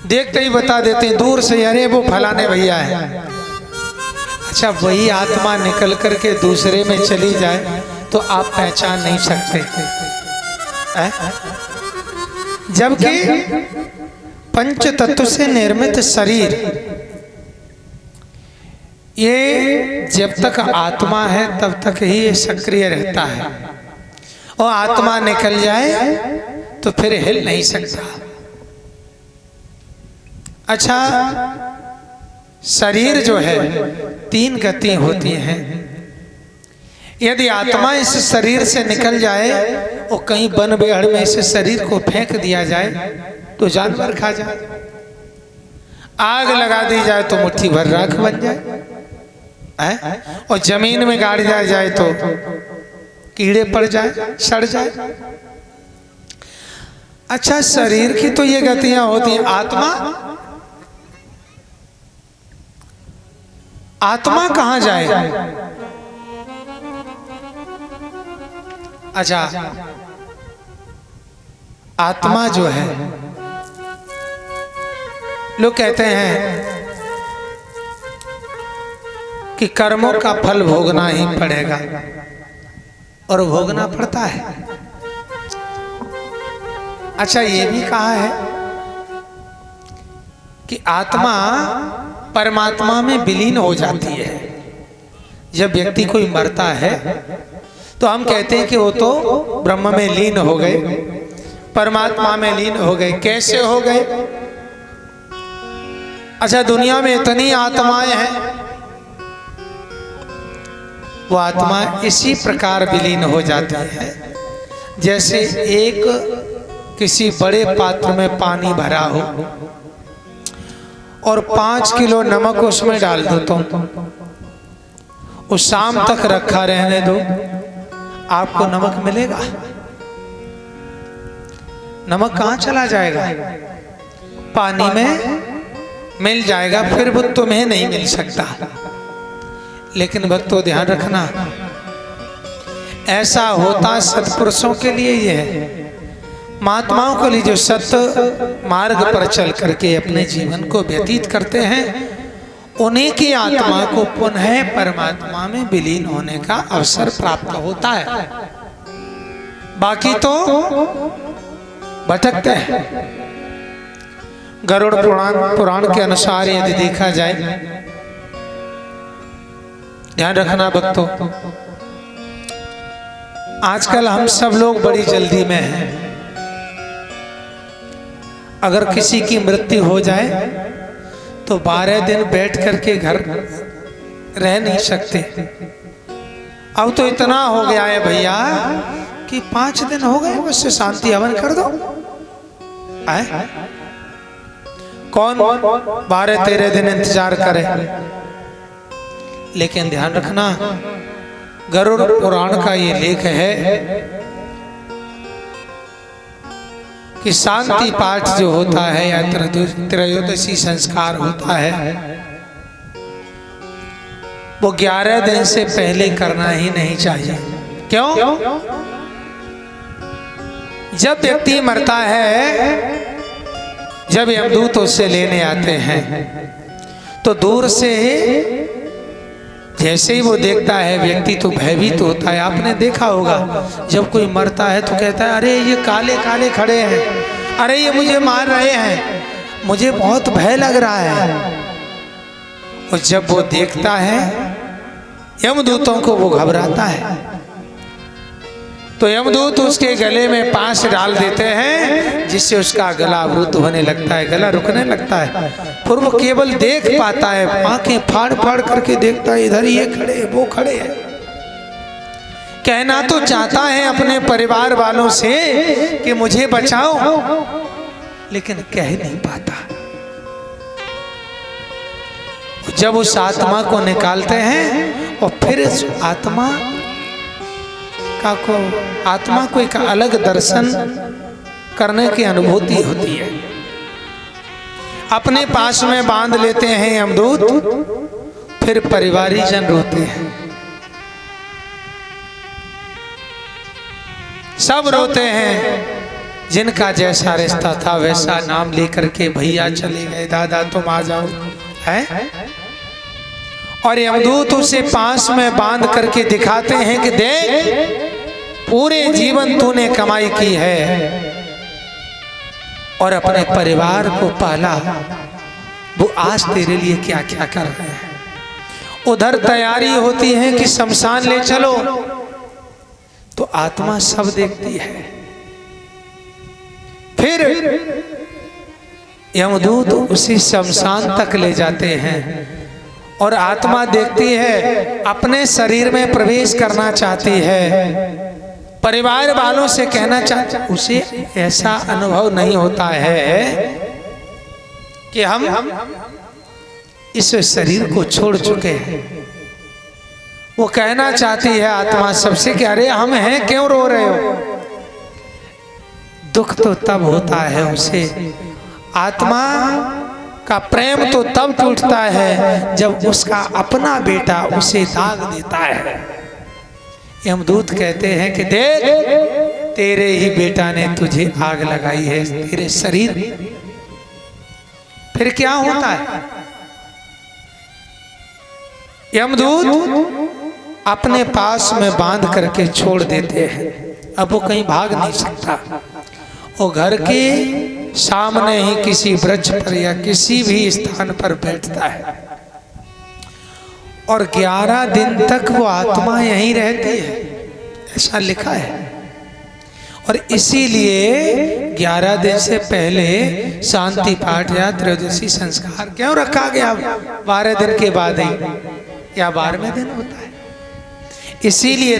देखते ही बता देते हैं दूर से, अरे वो फलाने भैया है। अच्छा, वही आत्मा निकल करके दूसरे में चली जाए तो आप पहचान नहीं सकते। जबकि पंच तत्व से निर्मित शरीर, ये जब तक आत्मा है तब तक ही ये सक्रिय रहता है, और आत्मा निकल जाए तो फिर हिल नहीं सकता। अच्छा, शरीर जो है 3 गति होती हैं। यदि आत्मा इस शरीर से निकल जाए और कहीं वन बेहड़ में इस शरीर को फेंक दिया जाए तो जानवर खा जाए, आग लगा दी जाए तो मुट्ठी भर राख बन जाए, और जमीन में गाड़ दिया जाए तो कीड़े पड़ जाए, सड़ जाए। अच्छा, शरीर की तो ये गतियां होती हैं। आत्मा कहां जाए? अच्छा, आत्मा जो है, लोग कहते हैं कि कर्मों का फल भोगना ही पड़ेगा, और भोगना पड़ता है। अच्छा, ये भी कहा है कि आत्मा परमात्मा में विलीन हो जाती है। जब व्यक्ति कोई मरता है तो हम कहते हैं कि वो तो ब्रह्म में लीन हो गए, परमात्मा में लीन हो गए। कैसे हो गए? अच्छा, दुनिया में इतनी आत्माएं हैं, वो आत्मा इसी प्रकार विलीन हो जाती है जैसे एक किसी बड़े पात्र में पानी भरा हो और 5 किलो नमक उसमें डाल दो, तो उस शाम तक रखा रहने दो, आपको नमक मिलेगा? नमक कहाँ चला जाएगा? पानी में मिल जाएगा, फिर वो तुम्हें नहीं मिल सकता। लेकिन भक्तों, ध्यान रखना, ऐसा होता सत्पुरुषों के लिए ये है, महात्माओं के लिए जो सत्य मार्ग पर चल करके अपने जीवन को व्यतीत करते हैं, उन्हीं की आत्मा को पुनः परमात्मा में विलीन होने का अवसर प्राप्त होता है। बाकी तो भटकते हैं। गरुड़ पुराण के अनुसार यदि देखा जाए, ध्यान रखना भक्तों, आजकल हम सब लोग बड़ी जल्दी में हैं। अगर किसी की मृत्यु हो जाए तो 12 दिन बैठ करके घर रह नहीं सकते। अब तो इतना हो गया है भैया कि 5 दिन हो गए, उससे शांति हवन कर दो। कौन 12-13 दिन इंतजार करे? लेकिन ध्यान रखना, गरुड़ पुराण का ये लेख है कि शांति पाठ जो होता है या त्रयोदशी संस्कार होता है, वो 11 दिन से पहले करना ही नहीं चाहिए। क्यों? जब व्यक्ति मरता है, जब यमदूत उससे लेने आते हैं तो दूर से जैसे ही वो देखता है, व्यक्ति तो भयभीत होता है। आपने देखा होगा, जब कोई मरता है तो कहता है, अरे ये काले काले खड़े हैं, अरे ये मुझे मार रहे हैं, मुझे बहुत भय लग रहा है। और जब वो देखता है यमदूतों को, वो घबराता है, तो यमदूत उसके गले में पाश डाल देते हैं, जिससे उसका गला अवरुद्ध होने लगता है, गला रुकने लगता है। फिर वो केवल देख पाता है, आंखें फाड़ फाड़ करके देखता है, इधर ये खड़े वो खड़े हैं। कहना तो चाहता है अपने परिवार वालों से कि मुझे बचाओ, लेकिन कह नहीं पाता। जब उस आत्मा को निकालते हैं और फिर इस आत्मा को एक अलग दर्शन करने की अनुभूति होती है। अपने पास में बांध लेते हैं यमदूत, फिर परिवारीजन रोते हैं, सब रोते हैं। जिनका जैसा रिश्ता था वैसा नाम लेकर के भैया चले गए, दादा तुम आ जाओ, है। और यमदूत उसे पास में बांध करके दिखाते हैं कि देख, पूरे जीवन तूने कमाई की है और अपने परिवार को पाला, वो आज तेरे लिए क्या क्या कर रहे हैं। उधर तैयारी होती है कि शमशान ले चलो, तो आत्मा सब देखती है। फिर यमदूत उसी शमशान तक ले जाते हैं और आत्मा देखती है, अपने शरीर में प्रवेश करना चाहती है, परिवार वालों से कहना चाहती, उसे ऐसा अनुभव नहीं होता है कि हम इस शरीर को छोड़ चुके हैं। वो कहना चाहती है आत्मा सबसे कि अरे हम हैं, क्यों रो रहे हो। दुख तो तब होता है उसे, आत्मा का प्रेम तो तब टूटता है जब उसका अपना बेटा उसे दाग देता है। यमदूत कहते हैं कि देख, तेरे ही बेटा ने तुझे आग लगाई है, तेरे शरीर। फिर क्या होता है, यमदूत अपने पास में बांध करके छोड़ देते हैं। अब वो कहीं भाग नहीं सकता, वो घर के सामने ही किसी वृक्ष पर या किसी भी स्थान पर बैठता है और 11 दिन तक वो आत्मा यहीं रहती है, ऐसा लिखा है। और इसीलिए 11 दिन से पहले शांति पाठ या त्रयोदशी संस्कार क्यों रखा गया 12 दिन के बाद ही, या 12वें दिन होता है, इसीलिए